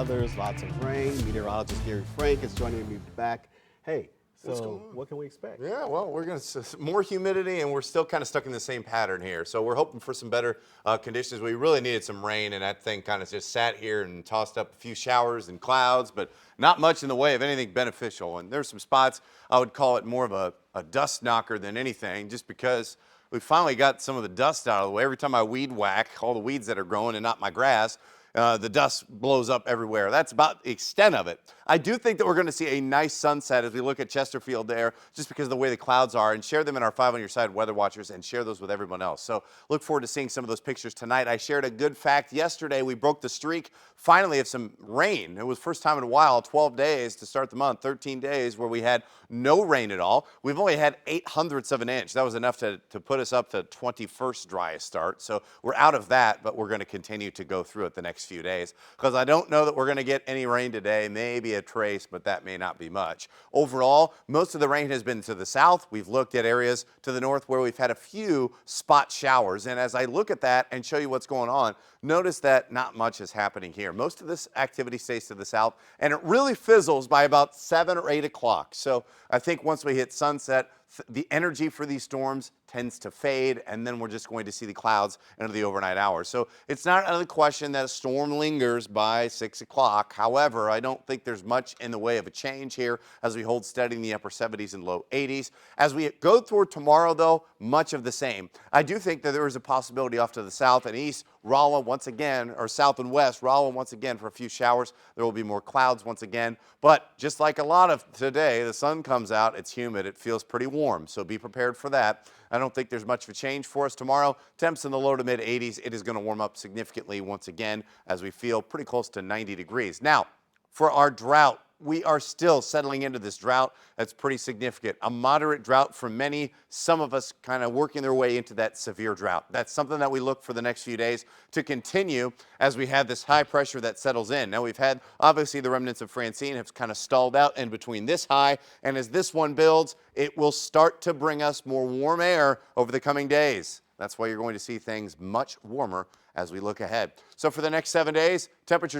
Others, lots of rain. Meteorologist Gary Frank is joining me back. Hey, What's so going on? what can we expect? Yeah, well, we're going to more humidity, and we're still kind of stuck in the same pattern here. So we're hoping for some better conditions. We really needed some rain, and that thing kind of just sat here and tossed up a few showers and clouds, but not much in the way of anything beneficial. And there's some spots I would call it more of a dust knocker than anything, just because we finally got some of the dust out of the way. Every time I weed whack all the weeds that are growing and not my grass, the dust blows up everywhere. That's about the extent of it. I do think that we're going to see a nice sunset as we look at Chesterfield there, just because of the way the clouds are, and share them in our 5 on your side weather watchers and share those with everyone else. So look forward to seeing some of those pictures tonight. I shared a good fact yesterday. We broke the streak finally of some rain. It was first time in a while, 12 days to start the month, 13 days where we had no rain at all. We've only had 0.08 of an inch. That was enough to put us up to 21st driest start. So we're out of that, but we're going to continue to go through it the next few days, because I don't know that we're going to get any rain today. Maybe a trace, but that may not be much. Overall, most of the rain has been to the south. We've looked at areas to the north where we've had a few spot showers. And as I look at that and show you what's going on, notice that not much is happening here. Most of this activity stays to the south, and it really fizzles by about 7 or 8 o'clock. So I think once we hit sunset, the energy for these storms tends to fade, and then we're just going to see the clouds into the overnight hours. So it's not out of the question that a storm lingers by 6 o'clock. However, I don't think there's much in the way of a change here as we hold steady in the upper 70s and low 80s. As we go toward tomorrow, though, much of the same. I do think that there is a possibility off to the south and east, Rolla once again, or south and west, Rolla once again for a few showers. There will be more clouds once again. But just like a lot of today, the sun comes out, it's humid, it feels pretty warm. So be prepared for that. I don't think there's much of a change for us tomorrow. Temps in the low to mid 80s. It is going to warm up significantly once again as we feel pretty close to 90 degrees. Now, for our drought, we are still settling into this drought that's pretty significant. A moderate drought for many, some of us kind of working their way into that severe drought. That's something that we look for the next few days to continue as we have this high pressure that settles in. Now we've had, obviously, the remnants of Francine have kind of stalled out in between this high, and as this one builds, it will start to bring us more warm air over the coming days. That's why you're going to see things much warmer as we look ahead. So for the next 7 days, temperatures